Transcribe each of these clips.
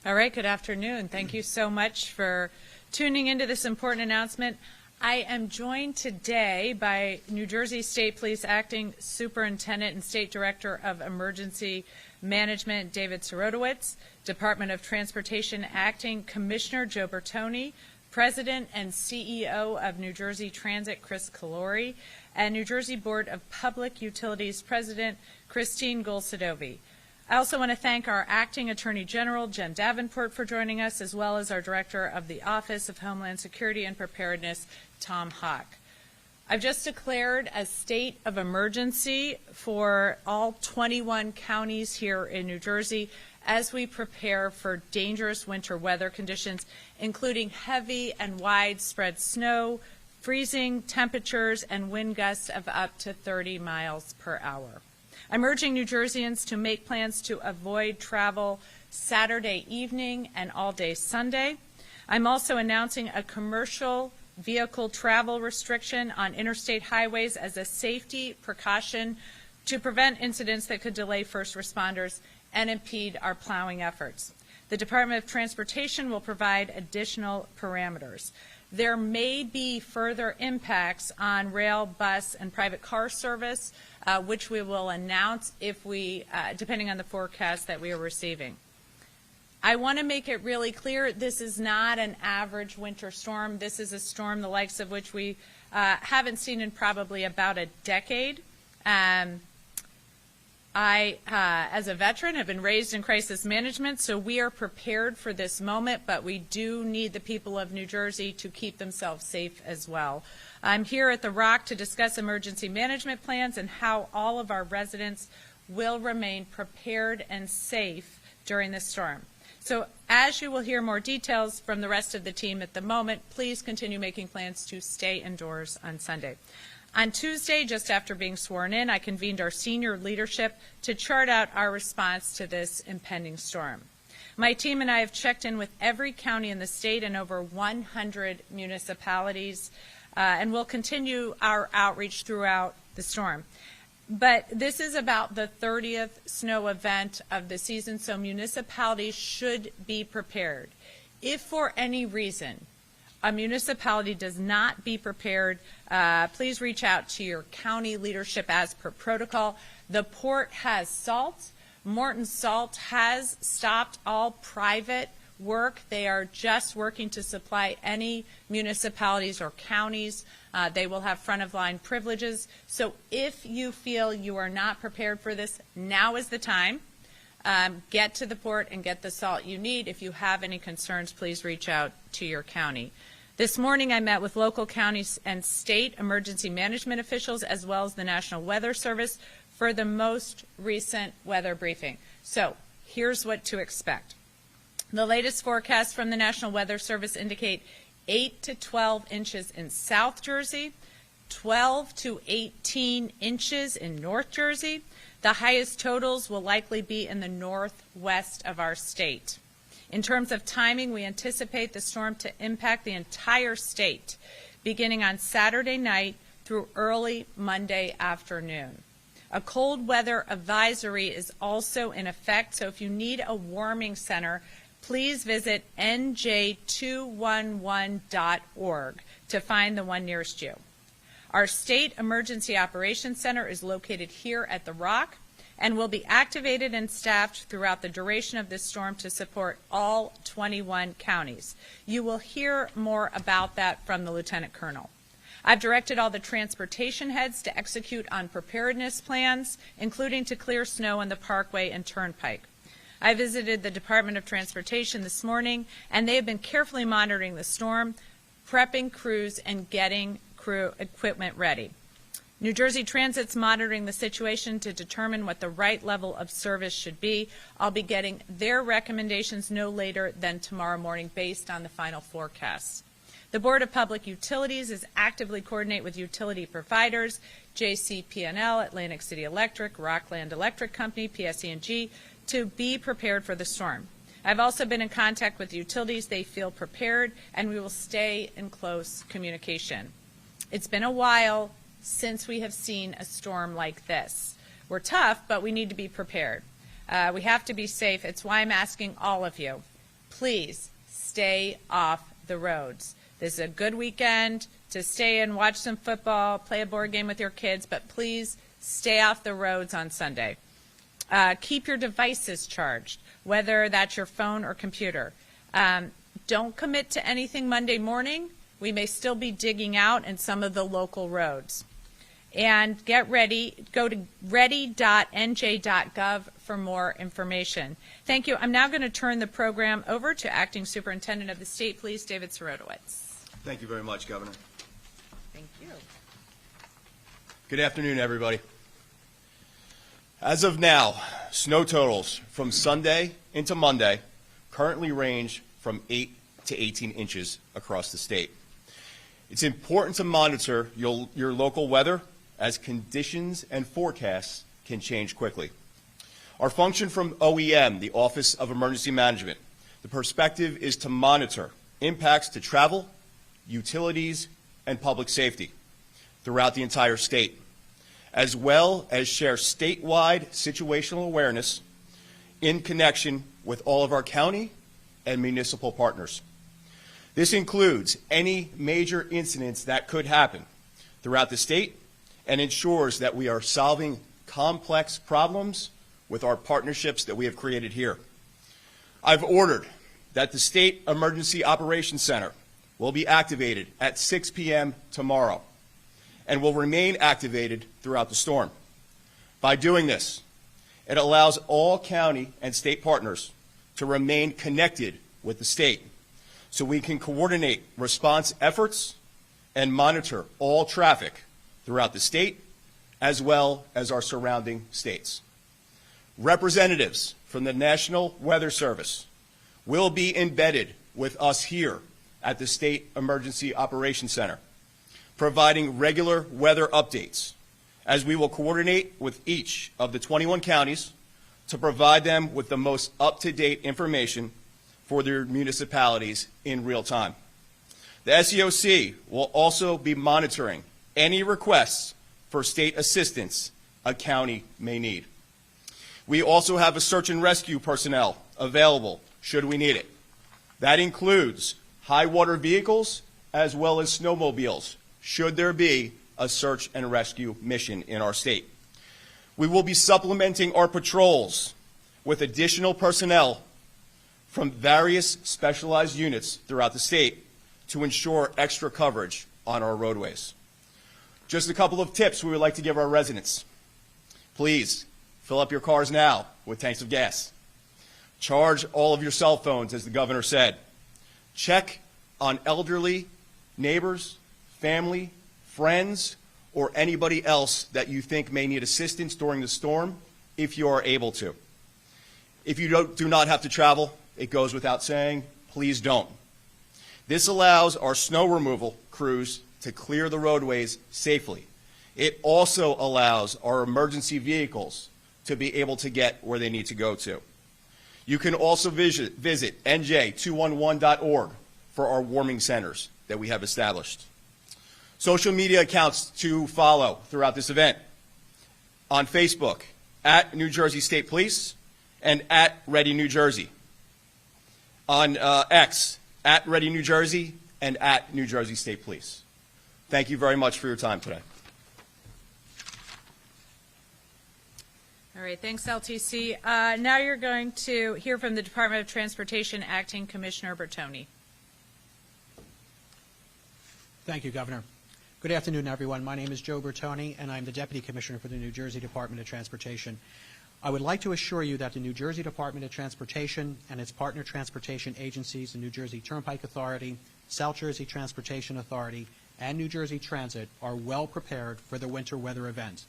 All right, good afternoon. Thank you so much for tuning into this important announcement. I am joined today by New Jersey State Police Acting Superintendent and State Director of Emergency Management, David Sorotowicz, Department of Transportation Acting Commissioner Joe Bertoni, President and CEO of New Jersey Transit, Chris Calori, and New Jersey Board of Public Utilities President Christine Golsadovi. I also want to thank our Acting Attorney General, Jen Davenport, for joining us, as well as our Director of the Office of Homeland Security and Preparedness, Tom Hawk. I've just declared a state of emergency for all 21 counties here in New Jersey as we prepare for dangerous winter weather conditions, including heavy and widespread snow, freezing temperatures, and wind gusts of up to 30 miles per hour. I'm urging New Jerseyans to make plans to avoid travel Saturday evening and all day Sunday. I'm also announcing a commercial vehicle travel restriction on interstate highways as a safety precaution to prevent incidents that could delay first responders and impede our plowing efforts. The Department of Transportation will provide additional parameters. There may be further impacts on rail, bus, and private car service, which we will announce if we, depending on the forecast that we are receiving. I want to make it really clear this is not an average winter storm. This is a storm the likes of which we haven't seen in probably about a decade. I, as a veteran, have been raised in crisis management, so we are prepared for this moment, but we do need the people of New Jersey to keep themselves safe as well. I'm here at the Rock to discuss emergency management plans and how all of our residents will remain prepared and safe during this storm. So as you will hear more details from the rest of the team at the moment, please continue making plans to stay indoors on Sunday. On Tuesday, just after being sworn in, I convened our senior leadership to chart out our response to this impending storm. My team and I have checked in with every county in the state and over 100 municipalities, and we'll continue our outreach throughout the storm. But this is about the 30th snow event of the season, so municipalities should be prepared. If for any reason a municipality does not be prepared, please reach out to your county leadership as per protocol. The port has salt. Morton Salt has stopped all private work. They are just working to supply any municipalities or counties. They will have front-of-line privileges. So if you feel you are not prepared for this, now is the time. Get to the port and get the salt you need. If you have any concerns, please reach out to your county. This morning I met with local counties and state emergency management officials as well as the National Weather Service for the most recent weather briefing. So here's what to expect. The latest forecasts from the National Weather Service indicate 8 to 12 inches in South Jersey, 12 to 18 inches in North Jersey. The highest totals will likely be in the northwest of our state. In terms of timing, we anticipate the storm to impact the entire state, beginning on Saturday night through early Monday afternoon. A cold weather advisory is also in effect, so if you need a warming center, please visit nj211.org to find the one nearest you. Our State Emergency Operations Center is located here at the Rock and will be activated and staffed throughout the duration of this storm to support all 21 counties. You will hear more about that from the Lieutenant Colonel. I've directed all the transportation heads to execute on preparedness plans, including to clear snow on the Parkway and Turnpike. I visited the Department of Transportation this morning, and they have been carefully monitoring the storm, prepping crews, and getting crew equipment ready. New Jersey Transit's monitoring the situation to determine what the right level of service should be. I'll be getting their recommendations no later than tomorrow morning based on the final forecasts. The Board of Public Utilities is actively coordinating with utility providers, JCP&L, Atlantic City Electric, Rockland Electric Company, PSE&G, to be prepared for the storm. I've also been in contact with utilities. They feel prepared, and we will stay in close communication. It's been a while since we have seen a storm like this. We're tough, but we need to be prepared. We have to be safe. It's why I'm asking all of you, please stay off the roads. This is a good weekend to stay and watch some football, play a board game with your kids, but please stay off the roads on Sunday. Keep your devices charged, whether that's your phone or computer. Don't commit to anything Monday morning. We may still be digging out in some of the local roads. And get ready. Go to ready.nj.gov for more information. Thank you. I'm now going to turn the program over to Acting Superintendent of the State Police, David Sirotowicz. Thank you very much, Governor. Thank you. Good afternoon, everybody. As of now, snow totals from Sunday into Monday currently range from 8 to 18 inches across the state. It's important to monitor your local weather as conditions and forecasts can change quickly. Our function from OEM, the Office of Emergency Management, the perspective is to monitor impacts to travel, utilities, and public safety throughout the entire state, as well as share statewide situational awareness in connection with all of our county and municipal partners. This includes any major incidents that could happen throughout the state and ensures that we are solving complex problems with our partnerships that we have created here. I've ordered that the State Emergency Operations Center will be activated at 6 p.m. tomorrow and will remain activated throughout the storm. By doing this, it allows all county and state partners to remain connected with the state so we can coordinate response efforts and monitor all traffic throughout the state as well as our surrounding states. Representatives from the National Weather Service will be embedded with us here at the State Emergency Operations Center, providing regular weather updates as we will coordinate with each of the 21 counties to provide them with the most up-to-date information for their municipalities in real time. The SEOC will also be monitoring any requests for state assistance a county may need. We also have a search and rescue personnel available should we need it. That includes high water vehicles as well as snowmobiles should there be a search and rescue mission in our state. We will be supplementing our patrols with additional personnel from various specialized units throughout the state to ensure extra coverage on our roadways. Just a couple of tips we would like to give our residents. Please fill up your cars now with tanks of gas. Charge all of your cell phones, as the governor said. Check on elderly neighbors, family, friends, or anybody else that you think may need assistance during the storm if you are able to. If you do not have to travel, it goes without saying, please don't. This allows our snow removal crews to clear the roadways safely. It also allows our emergency vehicles to be able to get where they need to go to. You can also visit nj211.org for our warming centers that we have established. Social media accounts to follow throughout this event. On Facebook, at New Jersey State Police and at Ready New Jersey. On X, at Ready New Jersey and at New Jersey State Police. Thank you very much for your time today. All right, thanks, LTC. Now you're going to hear from the Department of Transportation Acting Commissioner Bertoni. Thank you, Governor. Good afternoon, everyone. My name is Joe Bertoni, and I'm the Deputy Commissioner for the New Jersey Department of Transportation. I would like to assure you that the New Jersey Department of Transportation and its partner transportation agencies, the New Jersey Turnpike Authority, South Jersey Transportation Authority, and New Jersey Transit, are well prepared for the winter weather event.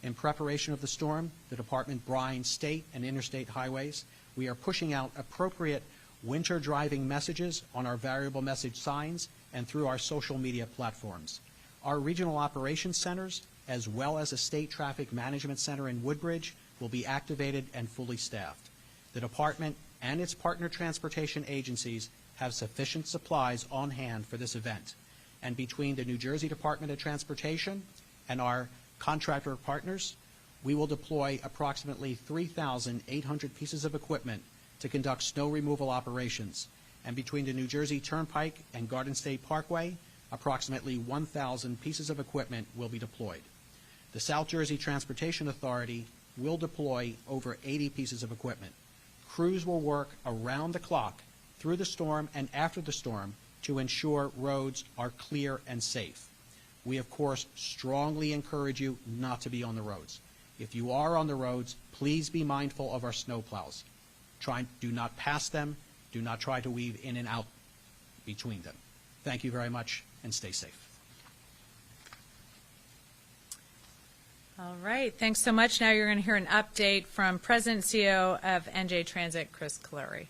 In preparation of the storm, the department brines state and interstate highways. We are pushing out appropriate winter driving messages on our variable message signs and through our social media platforms. Our regional operations centers, as well as a state traffic management center in Woodbridge, will be activated and fully staffed. The department and its partner transportation agencies have sufficient supplies on hand for this event. And between the New Jersey Department of Transportation and our contractor partners, we will deploy approximately 3,800 pieces of equipment to conduct snow removal operations and between the New Jersey Turnpike and Garden State Parkway, approximately 1,000 pieces of equipment will be deployed. The South Jersey Transportation Authority will deploy over 80 pieces of equipment. Crews will work around the clock through the storm and after the storm to ensure roads are clear and safe. We, of course, strongly encourage you not to be on the roads. If you are on the roads, please be mindful of our snowplows. Do not pass them. Do not try to weave in and out between them. Thank you very much, and stay safe. All right, thanks so much. Now you're going to hear an update from President and CEO of NJ Transit, Chris Caleri.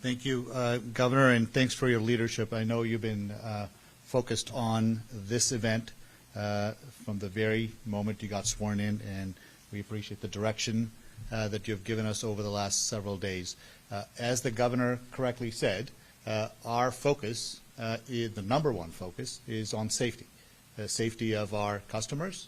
Thank you, Governor, and thanks for your leadership. I know you've been focused on this event from the very moment you got sworn in, and we appreciate the direction that you've given us over the last several days. As the Governor correctly said, our focus, the number one focus, is on safety. The safety of our customers,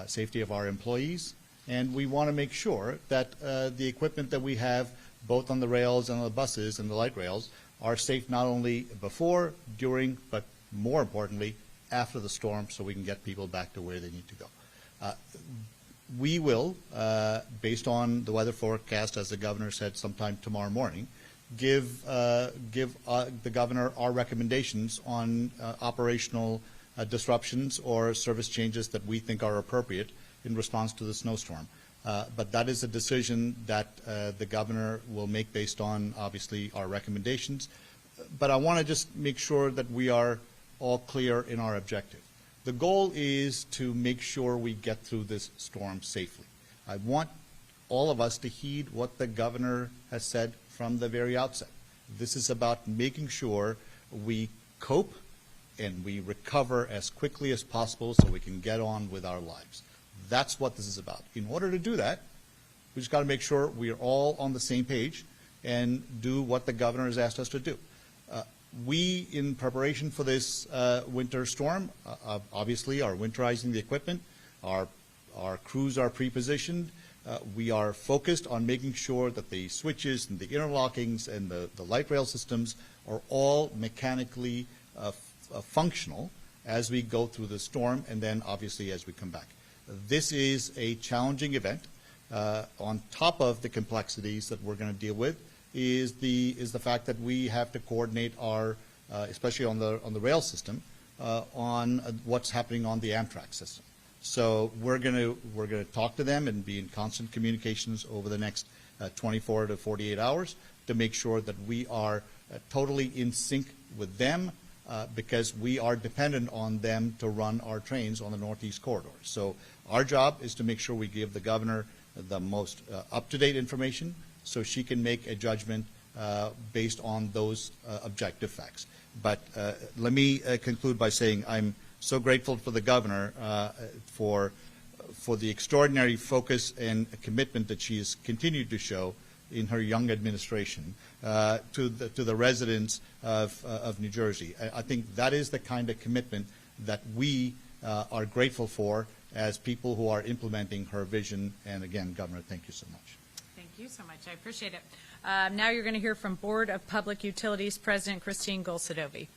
safety of our employees, and we want to make sure that the equipment that we have both on the rails and on the buses and the light rails are safe not only before, during, but more importantly, after the storm, so we can get people back to where they need to go. We will, based on the weather forecast, as the Governor said, sometime tomorrow morning, give the Governor our recommendations on operational disruptions or service changes that we think are appropriate in response to the snowstorm. But that is a decision that the Governor will make based on, obviously, our recommendations. But I want to just make sure that we are all clear in our objective. The goal is to make sure we get through this storm safely. I want all of us to heed what the Governor has said from the very outset. This is about making sure we cope and we recover as quickly as possible so we can get on with our lives. That's what this is about. In order to do that, we just got to make sure we are all on the same page and do what the Governor has asked us to do. We, in preparation for this winter storm, obviously are winterizing the equipment. Our crews are pre-positioned. We are focused on making sure that the switches and the interlockings and the light rail systems are all mechanically functional as we go through the storm and then obviously as we come back. This is a challenging event. On top of the complexities that we're going to deal with is the fact that we have to coordinate our, especially on the rail system, on what's happening on the Amtrak system. So we're going to talk to them and be in constant communications over the next 24 to 48 hours to make sure that we are totally in sync with them, because we are dependent on them to run our trains on the Northeast Corridor. So our job is to make sure we give the Governor the most up-to-date information so she can make a judgment based on those objective facts. But let me conclude by saying I'm so grateful for the Governor for the extraordinary focus and commitment that she has continued to show in her young administration to the residents of New Jersey. I think that is the kind of commitment that we are grateful for as people who are implementing her vision. And again, Governor, thank you so much. Thank you so much. I appreciate it. Now you're going to hear from Board of Public Utilities President Christine Golsadovi.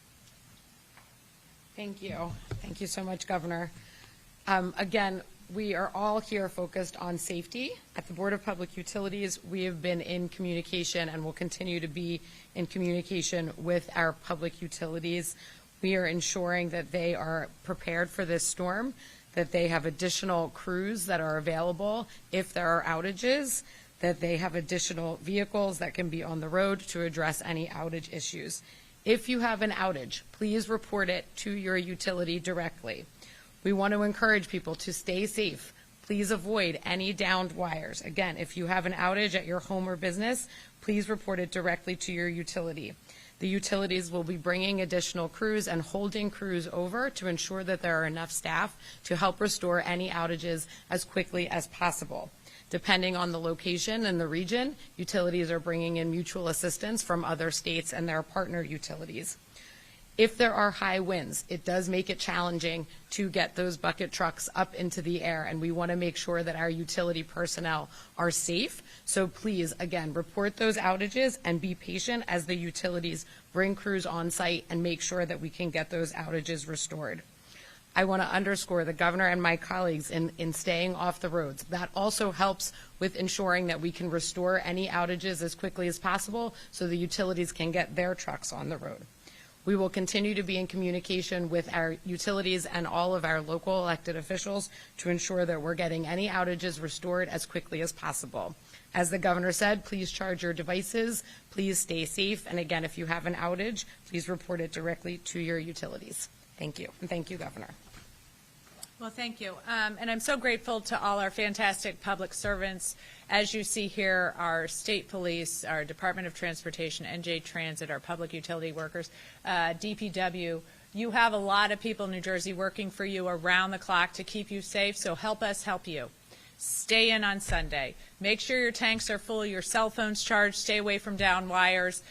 Thank you. Thank you so much, Governor. Again, we are all here focused on safety. At the Board of Public Utilities, we have been in communication and will continue to be in communication with our public utilities. We are ensuring that they are prepared for this storm, that they have additional crews that are available if there are outages, that they have additional vehicles that can be on the road to address any outage issues. If you have an outage, please report it to your utility directly. We want to encourage people to stay safe. Please avoid any downed wires. Again, if you have an outage at your home or business, please report it directly to your utility. The utilities will be bringing additional crews and holding crews over to ensure that there are enough staff to help restore any outages as quickly as possible. Depending on the location and the region, utilities are bringing in mutual assistance from other states and their partner utilities. If there are high winds, it does make it challenging to get those bucket trucks up into the air, and we want to make sure that our utility personnel are safe. So please, again, report those outages and be patient as the utilities bring crews on site and make sure that we can get those outages restored. I want to underscore the governor and my colleagues in staying off the roads. That also helps with ensuring that we can restore any outages as quickly as possible so the utilities can get their trucks on the road. We will continue to be in communication with our utilities and all of our local elected officials to ensure that we're getting any outages restored as quickly as possible. As the governor said, please charge your devices, please stay safe, and again, if you have an outage, please report it directly to your utilities. Thank you, and thank you, Governor. Well, thank you. And I'm so grateful to all our fantastic public servants. As you see here, our state police, our Department of Transportation, NJ Transit, our public utility workers, DPW. You have a lot of people in New Jersey working for you around the clock to keep you safe, so help us help you. Stay in on Sunday. Make sure your tanks are full, your cell phones charged, stay away from down wires,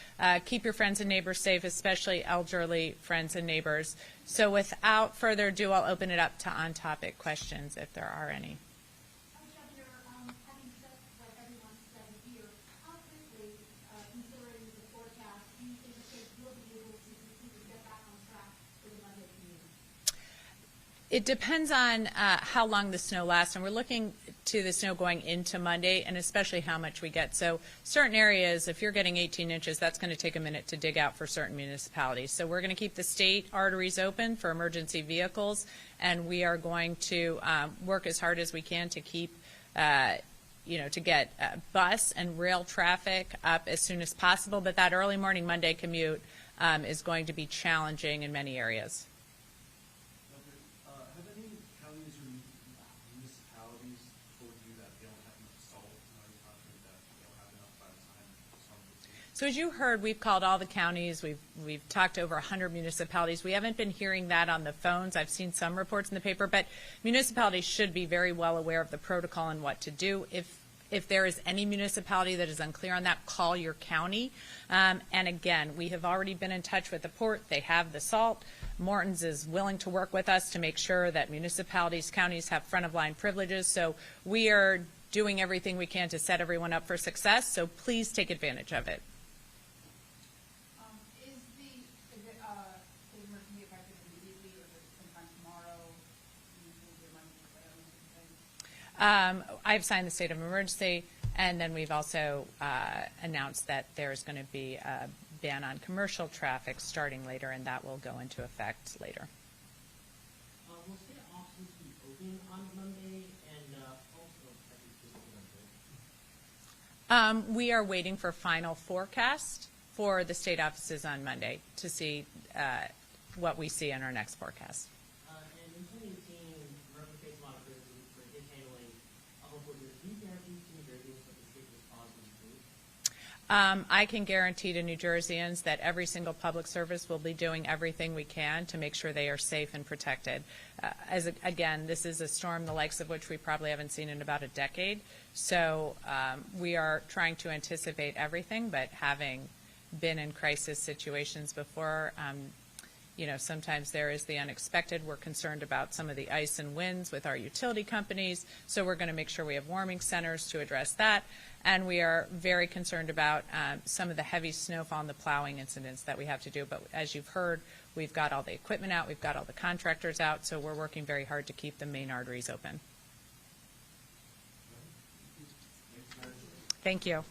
keep your friends and neighbors safe, especially elderly friends and neighbors. So without further ado, I'll open it up to on-topic questions if there are any. Governor, having said what everyone said here, how quickly, considering the forecast, do you think the state will be able to completely get back on track for the Monday community? It depends on how long the snow lasts, and we're looking to the snow going into Monday, and especially how much we get. So certain areas, if you're getting 18 inches, that's going to take a minute to dig out for certain municipalities. So we're going to keep the state arteries open for emergency vehicles, and we are going to work as hard as we can to keep, to get bus and rail traffic up as soon as possible. But that early morning Monday commute is going to be challenging in many areas. Have any counties or municipalities told you that they don't have enough salt? Are you confident that they'll have enough by the time the summer begins? So as you heard, we've called all the counties. We've talked to over 100 municipalities. We haven't been hearing that on the phones. I've seen some reports in the paper, but municipalities should be very well aware of the protocol and what to do. If there is any municipality that is unclear on that, call your county. And again, we have already been in touch with the port. They have the salt. Morton's is willing to work with us to make sure that municipalities, counties have front-of-line privileges. So we are doing everything we can to set everyone up for success. So please take advantage of it. Is the emergency effective immediately or sometime tomorrow? Do you think there might be I've signed the state of emergency, and then we've also announced that there's going to be a ban on commercial traffic starting later, and that will go into effect later. Will state offices be open on Monday and also every physical Monday? We are waiting for final forecast for the state offices on Monday to see what we see in our next forecast. And in 2018, America faced a lot of criticism for his handling of reporters. Do you guarantee to New Jerseyans that the state response will be smooth? I can guarantee to New Jerseyans that every single public service will be doing everything we can to make sure they are safe and protected. Again, this is a storm the likes of which we probably haven't seen in about a decade. So we are trying to anticipate everything, but having been in crisis situations before, sometimes there is the unexpected. We're concerned about some of the ice and winds with our utility companies, so we're going to make sure we have warming centers to address that. And we are very concerned about some of the heavy snowfall and the plowing incidents that we have to do. But as you've heard, we've got all the equipment out, we've got all the contractors out, so we're working very hard to keep the main arteries open. Thank you.